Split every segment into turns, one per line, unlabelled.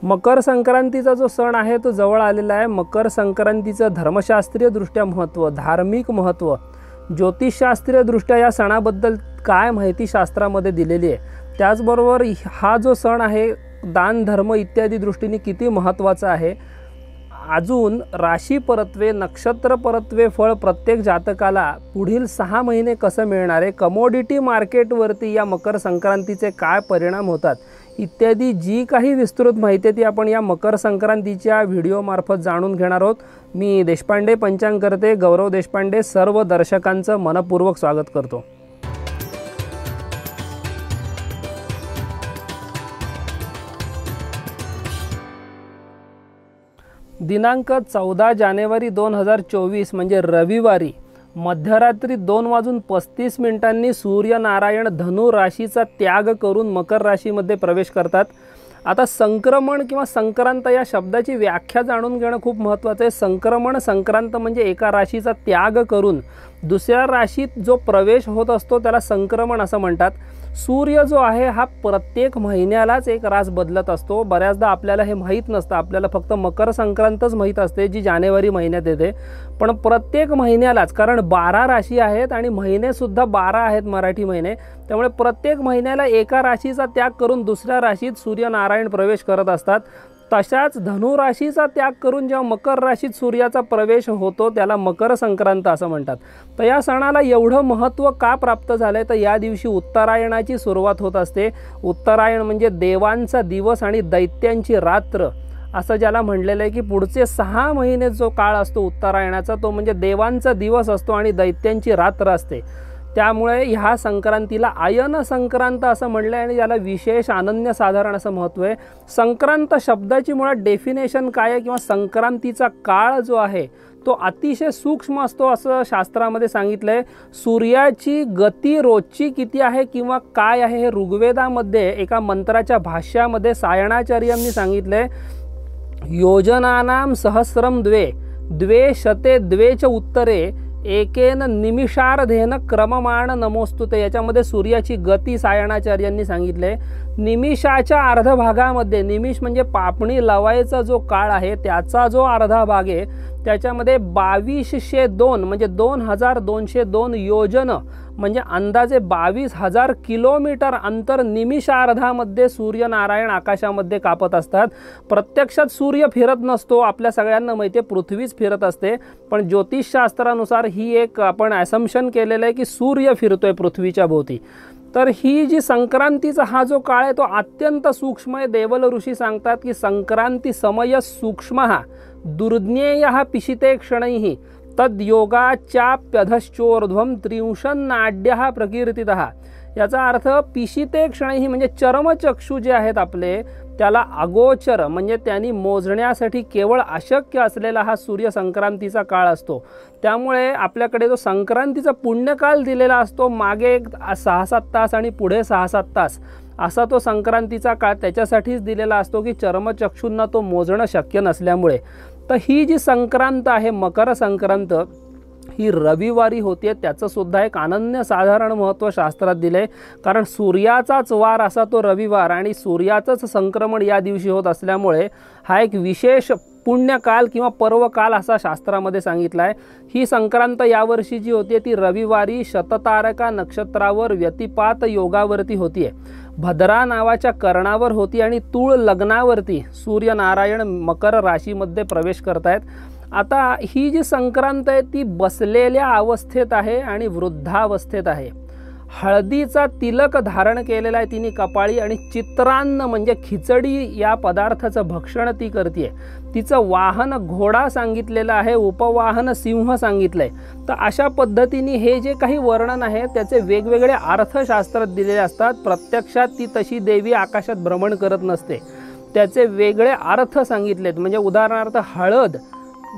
मकर संक्रांतीचा जो सण आहे तो जवळ आलेला आहे। मकर संक्रांतीचं धर्मशास्त्रीय दृष्ट्या महत्त्व, धार्मिक महत्त्व, ज्योतिषशास्त्रीय दृष्ट्या या सणाबद्दल काय माहिती शास्त्रामध्ये दिलेली आहे, त्याचबरोबर हा जो सण आहे दान धर्म इत्यादी दृष्टीने किती महत्त्वाचा आहे। अजून राशी परत्वे, नक्षत्र परत्वे फळ प्रत्येक जातकाला पुढील 6 महिने कसं मिळणार आहे, कमोडिटी मार्केटवरती या मकर संक्रांतीचे काय परिणाम होतात इत्यादी जी काही विस्तृत माहिती ती आपण या मकर संक्रांतीच्या व्हिडिओमार्फत जाणून घेणार आहोत। मी देशपांडे पंचांगकर्ते गौरव देशपांडे सर्व दर्शकांचं मनपूर्वक स्वागत करतो। दिनांक 14 जानेवारी 2024 म्हणजे रविवारी मध्यरात्री 2:35 सूर्यनारायण धनु राशीचा त्याग करून मकर राशीमध्ये प्रवेश करतात। आता संक्रमण किंवा संक्रांत या शब्दाची व्याख्या जाणून घेणं खूप महत्त्वाचं आहे। संक्रमण, संक्रांत म्हणजे एका राशीचा त्याग करून दुसऱ्या राशीत जो प्रवेश होत असतो त्याला संक्रमण असं म्हणतात। सूर्य जो आहे हा प्रत्येक महिन्यालाच एक रास बदलत असतो। बऱ्याचदा आपल्याला हे माहीत नसतं, आपल्याला फक्त मकर संक्रांतच माहीत असते जी जानेवारी महिन्यात येते, पण प्रत्येक महिन्यालाच, कारण 12 राशी आहेत आणि महिनेसुद्धा 12 आहेत मराठी महिने, त्यामुळे प्रत्येक महिन्याला एका राशीचा त्याग करून दुसऱ्या राशीत सूर्यनारायण प्रवेश करत असतात। तशाच धनु राशीचा त्याग करून जेव्हा मकर राशीत सूर्याचा प्रवेश होतो त्याला मकर संक्रांत असं म्हणतात। तर या सणाला एवढं महत्त्व का प्राप्त झालंय, तर या दिवशी उत्तरायणाची सुरुवात होत असते। उत्तरायण म्हणजे देवांचा दिवस आणि दैत्यांची रात्र असं ज्याला म्हणलेलं आहे की पुढचे 6 महिने जो काळ असतो उत्तरायणाचा तो म्हणजे देवांचा दिवस असतो आणि दैत्यांची रात्र असते। त्यामुळे ह्या संक्रांतीला आयन संक्रांत असं म्हटलं आहे आणि याला विशेष अनन्यसाधारण असं महत्त्व आहे। संक्रांत शब्दाची मुळात डेफिनेशन काय आहे किंवा संक्रांतीचा काळ जो आहे तो अतिशय सूक्ष्म असतो असं शास्त्रामध्ये सांगितलं आहे। सूर्याची गती रोजची किती आहे किंवा काय आहे हे ऋग्वेदामध्ये एका मंत्राच्या भाष्यामध्ये सायणाचार्यांनी सांगितलं आहे। योजनानां सहस्रम द्वे शते द्वे च उत्तरे एकेन निमिषार्धेन क्रममाण नमोस्तुते। याच्यामध्ये सूर्याची गती सायणाचार्यांनी सांगितले निमिषाच्या अर्ध भागामध्ये, निमिष म्हणजे पापणी लावायचा जो काळ आहे त्याचा जो अर्धा भाग आहे त्याच्यामध्ये 2202 म्हणजे 2202 योजन म्हणजे अंदाजे 22,000 किलोमीटर अंतर निमिषार्धामध्ये सूर्यनारायण आकाशामध्ये कापत असतात। प्रत्यक्षात सूर्य फिरत नसतो, आपल्या सगळ्यांना माहिती आहे पृथ्वीच फिरत असते, पण ज्योतिषशास्त्रानुसार ही एक आपण ॲसम्पशन केलेलं आहे की सूर्य फिरतोय पृथ्वीच्या भोवती। तर ही जी संक्रांतीचा हा जो काळ आहे तो अत्यंत सूक्ष्म आहे। देवल ऋषी सांगतात की संक्रांती समय सूक्ष्मः दुर्ज्ञेयः पिशिते क्षणैः तद्योगाचाप्यधश्चोर्ध्वं त्रिंशन्नाड्यः प्रकीर्तितः। याचा अर्थ पिशिते क्षणैः म्हणजे चर्मचक्षु जे आहेत आपले त्याला अगोचर म्हणजे त्यांनी मोजण्यासाठी केवळ अशक्य असलेला हा सूर्य संक्रांतीचा काळ असतो। त्यामुळे आपल्याकडे जो संक्रांतीचा पुण्यकाल दिलेला असतो मागे 6-7 तास आणि पुढे 6-7 तास असा तो संक्रांतीचा काळ त्याच्यासाठीच दिलेला असतो की चर्मचक्षूंना तो मोजणं शक्य नसल्यामुळे। तर ही जी संक्रांत आहे मकर संक्रांत ही रविवारी होते, त्याचं सुद्धा एक अनन्यसाधारण महत्त्व शास्त्रात दिले, कारण सूर्याचाच वार असा तो रविवार आणि सूर्याचंच संक्रमण या दिवशी होत असल्यामुळे हा एक विशेष पुण्यकाल किंवा पर्वकाल असा शास्त्रामध्ये सांगितला आहे। ही संक्रांत यावर्षी जी होती ती रविवारी शततारका नक्षत्रावर व्यतिपात योगावरती होतीये, भद्रा नावाच्या कर्णावर होती आणि तूळ लग्नावरती सूर्यनारायण मकर राशीमध्ये प्रवेश करतायत। आता ही जी संक्रांत आहे ती बसलेल्या अवस्थेत आहे आणि वृद्धावस्थेत आहे। हळदीचा तिलक धारण केलेला आहे तिने कपाळी आणि चित्रान्न म्हणजे खिचडी या पदार्थाचं भक्षण ती करते। तिचं वाहन घोडा सांगितलेलं आहे, उपवाहन सिंह सांगितलंय। तर अशा पद्धतीने हे जे काही वर्णन आहे त्याचे वेगवेगळे अर्थ शास्त्रात दिलेले असतात। प्रत्यक्षात ती तशी देवी आकाशात भ्रमण करत नसते, त्याचे वेगळे अर्थ सांगितलेत। म्हणजे उदाहरणार्थ हळद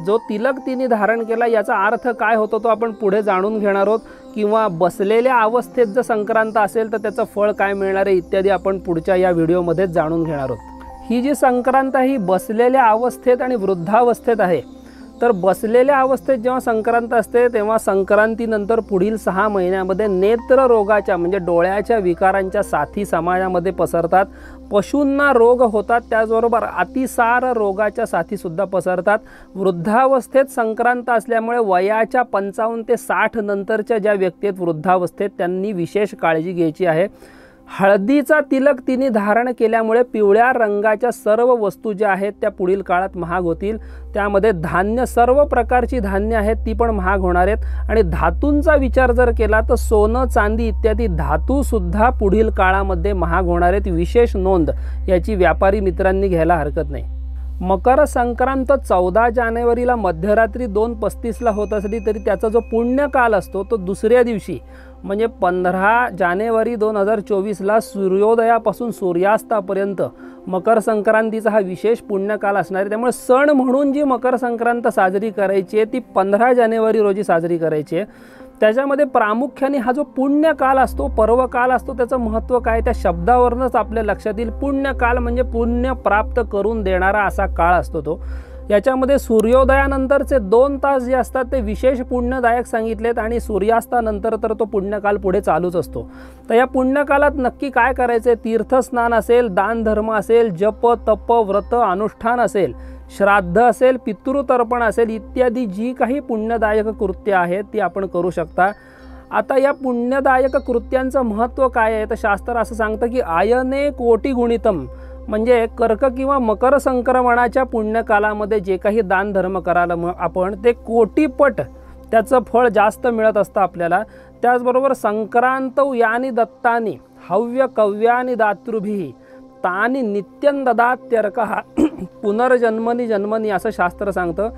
जो तिलक तिने धारण केला याचा अर्थ काय होतो तो आपण पुढे जाणून घेणार आहोत, किंवा बसलेल्या अवस्थेत जर संक्रांत असेल तर त्याचं फळ काय मिळणार आहे इत्यादी आपण पुढच्या या व्हिडिओमध्ये जाणून घेणार आहोत। ही जी संक्रांत ही बसलेल्या अवस्थेत आणि वृद्धावस्थेत आहे। तर बसलेल्या अवस्थेत जेव्हा संक्रांत असते तेव्हा संक्रांतीनंतर पुढील 6 महिन्यामध्ये नेत्र रोगाच्या म्हणजे डोळ्याच्या विकारांच्या साथी समाजामध्ये पसरतात, पशूंना रोग होतात, त्याचबरोबर अतिसार रोगाच्या साथीसुद्धा पसरतात। वृद्धावस्थेत संक्रांत असल्यामुळे वयाच्या 55 ते 60 नंतरच्या ज्या व्यक्ती आहेत वृद्धावस्थेत त्यांनी विशेष काळजी घ्यायची आहे। हळदीचा तिलक तिने धारण केल्यामुळे पिवळ्या रंगाच्या सर्व वस्तू ज्या आहेत त्या पुढील काळात महाग होतील। त्यामध्ये धान्य, सर्व प्रकारची धान्य आहेत ती पण महाग होणार आहेत। आणि धातूंचा विचार जर केला तर सोनं, चांदी इत्यादी धातूसुद्धा पुढील काळामध्ये महाग होणार आहेत। विशेष नोंद याची व्यापारी मित्रांनी घ्यायला हरकत नाही। मकर संक्रांत 14 जानेवारीला मध्यरात्री 2:35ला होत असली तरी त्याचा जो पुण्यकाल असतो तो दुसऱ्या दिवशी म्हणजे 15 जानेवारी 2024ला सूर्योदयापासून सूर्यास्तापर्यंत मकर संक्रांतीचा हा विशेष पुण्यकाल असणार आहे। त्यामुळे सण म्हणून जी मकर संक्रांत साजरी करायची आहे ती 15 जानेवारी रोजी साजरी करायची आहे। त्याच्यामध्ये प्रामुख्याने हा जो पुण्यकाल असतो, पर्वकाल असतो, त्याचं महत्त्व काय त्या शब्दावरूनच आपल्या लक्षात येईल। पुण्यकाल म्हणजे पुण्य प्राप्त करून देणारा असा काळ असतो तो। याच्यामध्ये सूर्योदयानंतरचे 2 तास जे असतात ते विशेष पुण्यदायक सांगितलेत आणि सूर्यास्तानंतर तर तो पुण्यकाल पुढे चालूच असतो। तर या पुण्यकालात नक्की काय करायचे? तीर्थस्नान असेल, दान धर्म असेल, जप तप व्रत अनुष्ठान असेल, श्राद्ध असेल, पितृतर्पण असेल इत्यादी जी काही पुण्यदायक कृत्य आहेत ती आपण करू शकता। आता या पुण्यदायक कृत्यांचं महत्त्व काय आहे तर शास्त्र असं सांगतं की आयने कोटी गुणितम म्हणजे कर्क किंवा मकर संक्रमणाच्या पुण्यकालामध्ये जे काही दान धर्म करायला आपण ते कोटीपट त्याचं फळ जास्त मिळत असतं आपल्याला। त्याचबरोबर संक्रांत यानी दत्तानी हव्य कव्यानी दातृभिः तानी नित्यं ददात्यर्कः पुनर्जन्मनी जन्मनी असं शास्त्र सांगतं।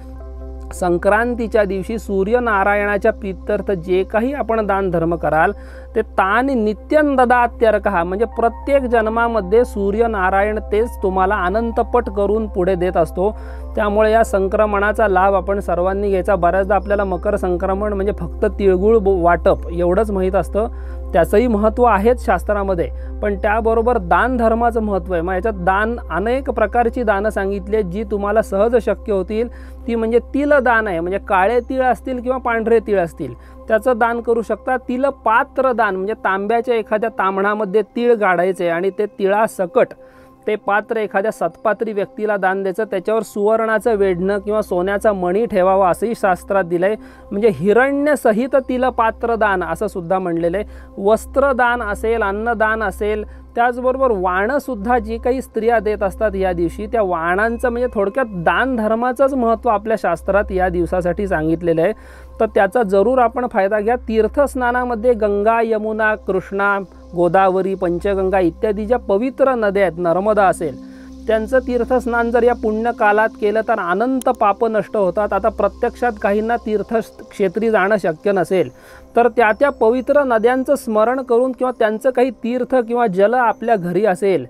संक्रांतीच्या दिवशी सूर्यनारायणाच्या प्रीत्यर्थ जे काही आपण दान धर्म कराल ते तानी नित्यं ददात्यर्कः म्हणजे प्रत्येक जन्मामध्ये सूर्यनारायण तेच तुम्हाला अनंतपट करून पुढे देत असतो। त्यामुळे या संक्रमणाचा लाभ आपण सर्वांनी घ्यायचा। बऱ्याचदा आपल्याला मकर संक्रमण म्हणजे फक्त तिळगुळ वाटप एवढंच माहीत असतं, त्याचंही महत्त्व आहेच शास्त्रामध्ये, पण त्याबरोबर दान धर्माचं महत्त्व आहे। मग याच्यात दान अनेक प्रकारची दानं सांगितली आहेत जी तुम्हाला सहज शक्य होतील। ती म्हणजे तिलदान आहे, म्हणजे काळे तीळ असतील किंवा पांढरे तीळ असतील त्याचं दान करू शकता। तिलपात्र दान म्हणजे तांब्याच्या एखाद्या ताम्हणामध्ये तीळ गाडायचे आणि ते तिळासकट ते पात्र एखाद्या सत्पात्री व्यक्तीला दान द्यायचं, त्याच्यावर सुवर्णाचं वेढणं किंवा सोन्याचा मणी ठेवावा असंही शास्त्रात दिलंय। म्हणजे हिरण्यसहित तिलपात्र दान असं सुद्धा म्हणलेलं आहे। वस्त्रदान असेल, अन्नदान असेल, त्याचबरोबर वाणंसुद्धा जी काही स्त्रिया देत असतात या दिवशी त्या वाणांचं म्हणजे थोडक्यात दान धर्माचंच महत्त्व आपल्या शास्त्रात या दिवसासाठी सांगितलेलं आहे। तर त्याचा जरूर आपण फायदा घ्या। तीर्थस्नानामध्ये गंगा, यमुना, कृष्णा, गोदावरी, पंचगंगा इत्यादी ज्या पवित्र नद्या आहेत, नर्मदा असेल, त्यांचं तीर्थस्नान जर या पुण्यकालात केलं तर अनंत पाप नष्ट होतात। आता प्रत्यक्षात काहींना तीर्थक्षेत्री जाणं शक्य नसेल तर त्या पवित्र नद्यांचं स्मरण करून किंवा त्यांचं काही तीर्थ किंवा जल आपल्या घरी असेल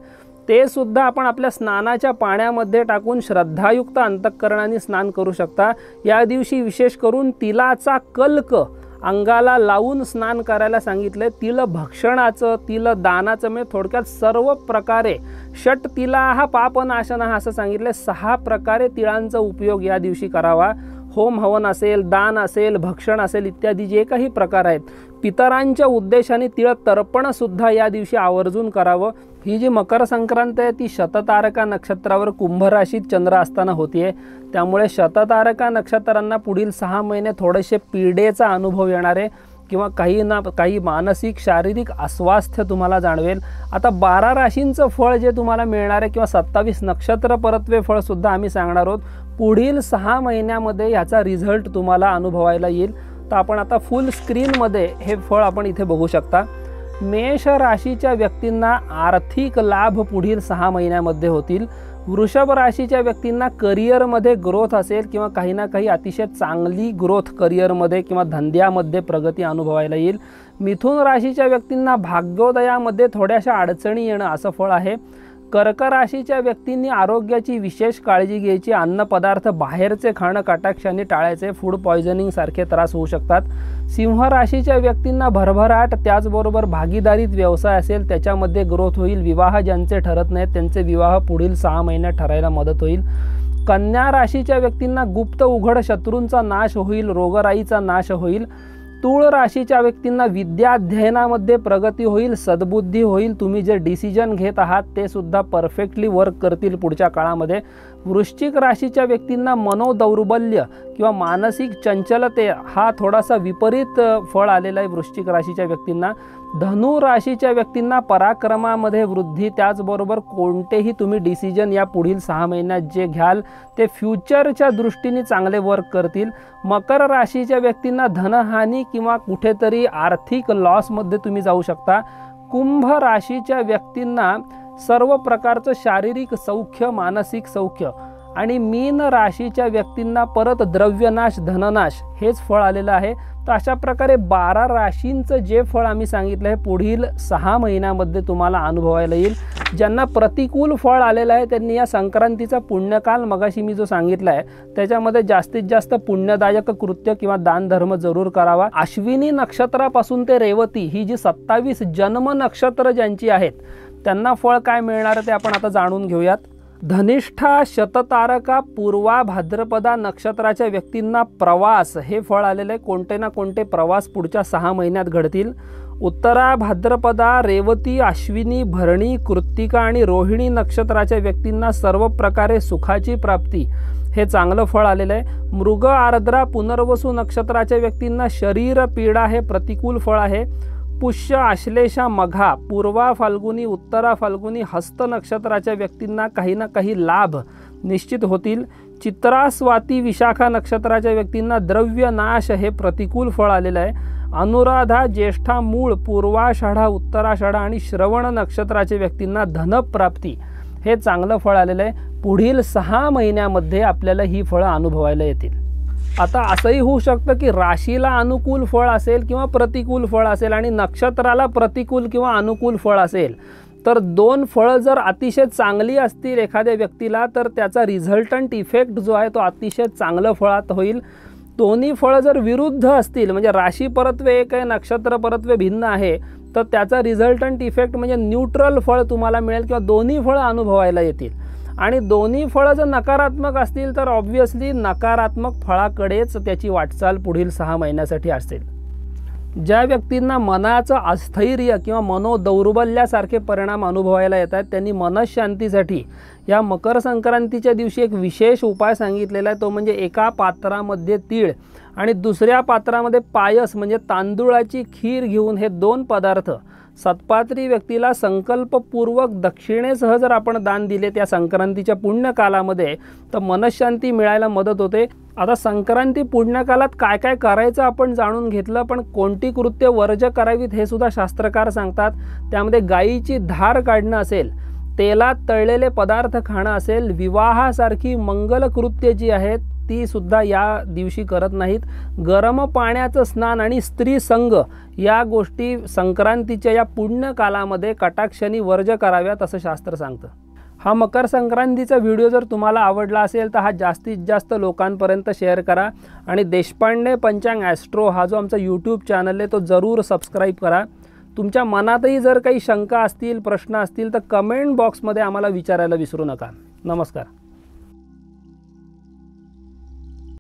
ते सुद्धा आपण आपल्या स्नानाच्या पाण्यामध्ये टाकून श्रद्धायुक्त अंतःकरणाने स्नान करू शकता। या दिवशी विशेष करून तिलाचा कल्क अंगाला लावून स्नान करायला सांगितले। तिल भक्षणाचं, तिल दानाचं म्हणजे थोडक्यात सर्व प्रकारे षट तिलाः पापनाशनः असं सांगितले। 6 प्रकारे तिळांचा उपयोग या दिवशी करावा। होम हवन असेल, दान असेल, भक्षण असेल इत्यादी जे काही प्रकार आहेत, पितरांच्या उद्देशाने तिळ तर्पण सुद्धा या दिवशी आवर्जून करावं। ही जी मकर संक्रांत आहे ती शततारका नक्षत्रावर कुंभ राशीत चंद्र असताना होतीये, त्यामुळे शततारका नक्षत्रांना पुढील 6 महिने थोडेसे पीडेचा अनुभव येणार आहे किंवा काही मानसिक शारीरिक अस्वास्थ्य तुम्हाला जाणवेल। आता 12 राशींचं फळ जे तुम्हाला मिळणार आहे किंवा 27 नक्षत्र परत्वे फळ सुद्धा आम्ही सांगणार आहोत। पुढील 6 महिन्यामध्ये याचा रिझल्ट तुम्हाला अनुभवायला येईल। तर आपण आता फुल स्क्रीनमध्ये हे फळ आपण इथे बघू शकता। मेष राशीच्या व्यक्तींना आर्थिक लाभ पुढील 6 महिन्यामध्ये होतील। वृषभ राशीच्या व्यक्तींना करिअरमध्ये ग्रोथ असेल किंवा काही ना काही अतिशय चांगली ग्रोथ करिअरमध्ये किंवा धंद्यामध्ये प्रगती अनुभवायला येईल। मिथुन राशीच्या व्यक्तींना भाग्योदयामध्ये थोड्याशा अडचणी येणं असं फळ आहे। कर्क राशीच्या व्यक्तींनी आरोग्याची विशेष काळजी घ्यायची। अन्नपदार्थ बाहेरचे खाणं कटाक्षाने टाळायचे, फूड पॉयझनिंग सारखे त्रास होऊ शकतात। सिंह राशीच्या व्यक्तींना भरभराट, त्याचबरोबर भागीदारीत व्यवसाय असेल त्याच्यामध्ये ग्रोथ होईल। विवाह ज्यांचे ठरत नाहीत त्यांचे विवाह पुढील 6 महिन्यात ठरायला मदत होईल। कन्या राशीच्या व्यक्तींना गुप्त उघड शत्रूंचा नाश होईल, रोगराईचा नाश होईल. तूळ राशीच्या व्यक्तींना विद्याध्ययनामध्ये प्रगती होईल, सद्बुद्धी होईल. तुम्ही जे डिसिजन घेत आहात ते सुद्धा परफेक्टली वर्क करतील पुढच्या काळामध्ये. वृश्चिक राशीच्या व्यक्तींना मनोदौर्बल्य किंवा मानसिक चंचलते हा थोडासा विपरीत फळ आलेला आहे वृश्चिक राशीच्या व्यक्तींना. धनु राशीच्या व्यक्तींना पराक्रमामध्ये वृद्धी, त्याचबरोबर कोणतेही तुम्ही डिसिजन या पुढील 6 महिन्यात जे घ्याल ते फ्युचरच्या दृष्टीने चांगले वर्क करतील. मकर राशीच्या व्यक्तींना धनहानी किंवा कुठेतरी आर्थिक लॉसमध्ये तुम्ही जाऊ शकता. कुंभ राशीच्या व्यक्तींना सर्व प्रकारचं शारीरिक सौख्य, मानसिक सौख्य. आणि मीन राशीच्या व्यक्तींना परत द्रव्यनाश, धननाश हेच फळ आलेलं आहे. तर अशा प्रकारे 12 राशींचं जे फळ आम्ही सांगितलं आहे पुढील 6 महिन्यामध्ये तुम्हाला अनुभवायला येईल. ज्यांना प्रतिकूल फळ आलेलं आहे त्यांनी या संक्रांतीचा पुण्यकाल मगाशी मी जो सांगितला आहे त्याच्यामध्ये जास्तीत जास्त पुण्यदायक कृत्य किंवा दानधर्म जरूर करावा. अश्विनी नक्षत्रापासून ते रेवती ही जी 27 जन्म नक्षत्र ज्यांची आहेत त्यांना फळ काय मिळणार ते आपण आता जाणून घेऊयात. धनिष्ठा, शततारका, पूर्वा, भाद्रपदा नक्षत्राच्या व्यक्तींना प्रवास हे फळ आलेले. कोणते ना कोणते प्रवास पुढच्या 6 महिन्यात घडतील. उत्तरा, भाद्रपदा, रेवती, अश्विनी, भरणी, कृत्तिका आणि रोहिणी नक्षत्राच्या व्यक्तींना सर्व प्रकारे सुखाची प्राप्ती हे चांगलं फळ आलेलं आहे. मृग, आर्द्रा, पुनर्वसू नक्षत्राच्या व्यक्तींना शरीर पीडा हे प्रतिकूल फळ आहे. पुष्य, आश्लेषा, मघा, पूर्वा फाल्गुनी, उत्तरा फाल्गुनी, हस्त नक्षत्राच्या व्यक्तींना काही ना काही लाभ निश्चित होतील. चित्रा, स्वाती, विशाखा नक्षत्राच्या व्यक्तींना द्रव्य नाश हे प्रतिकूल फळ आलेलं आहे. अनुराधा, ज्येष्ठा, मूळ, पूर्वाषाढा, उत्तराषाढा आणि श्रवण नक्षत्राच्या व्यक्तींना धनप्राप्ती हे चांगलं फळ आलेलं आहे. पुढील 6 महिन्यामध्ये आपल्याला ही फळं अनुभवायला येतील. आता असंही होऊ शकतं की राशीला अनुकूल फळ असेल किंवा प्रतिकूल फळ असेल आणि नक्षत्राला प्रतिकूल किंवा अनुकूल फळ असेल तर 2 फळं जर अतिशय चांगली असतील एखाद्या व्यक्तीला तर त्याचा रिझल्टंट इफेक्ट जो आहे तो अतिशय चांगलं फळात होईल. दोन्ही फळं जर विरुद्ध असतील म्हणजे राशी परत्वे एक आहे, नक्षत्र परत्वे भिन्न आहे तर त्याचा रिझल्टंट इफेक्ट म्हणजे न्यूट्रल फळ तुम्हाला मिळेल किंवा दोन्ही फळं अनुभवायला येतील. आणि दोन्ही फळं जर नकारात्मक असतील तर ऑब्व्हियसली नकारात्मक फळाकडेच त्याची वाटचाल पुढील 6 महिन्यासाठी असेल. ज्या व्यक्तींना मनाचं अस्थैर्य किंवा मनोदौर्बल्यासारखे परिणाम अनुभवायला येतात त्यांनी मनशांतीसाठी या मकर संक्रांतीच्या दिवशी एक विशेष उपाय सांगितलेला आहे. तो म्हणजे एका पात्रामध्ये तीळ आणि दुसऱ्या पात्रामध्ये पायस म्हणजे तांदूळाची खीर घेऊन हे 2 पदार्थ सत्पात्री व्यक्तीला संकल्पपूर्वक दक्षिणेसह जर आपण दान दिले त्या संक्रांतीच्या पुण्यकालामध्ये तर मनशांती मिळायला मदत होते. आता संक्रांती पुण्यकालात काय काय करायचं आपण जाणून घेतलं, पण कोणती कृत्य वर्ज्य करावीत हे सुद्धा शास्त्रकार सांगतात. त्यामध्ये गायीची धार काढणं असेल, तेलात तळलेले पदार्थ खाणं असेल, विवाहासारखी मंगल कृत्य जी आहेत ती सुद्धा या दिवशी करत नाहीत. गरम पाण्याचं स्नान आणि स्त्री संग या गोष्टी संक्रांतीच्या या पुण्यकालामध्ये कटाक्षाने वर्ज्य कराव्यात असं शास्त्र सांगतं. हा मकर संक्रांतीचा व्हिडिओ जर तुम्हाला आवडला असेल तर हा जास्तीत जास्त लोकांपर्यंत शेअर करा आणि देशपांडे पंचांग ॲस्ट्रो हा जो आमचा यूट्यूब चॅनल आहे तो जरूर सबस्क्राईब करा. तुमच्या मनातही जर काही शंका असतील, प्रश्न असतील तर कमेंट बॉक्समध्ये आम्हाला विचारायला विसरू नका. नमस्कार.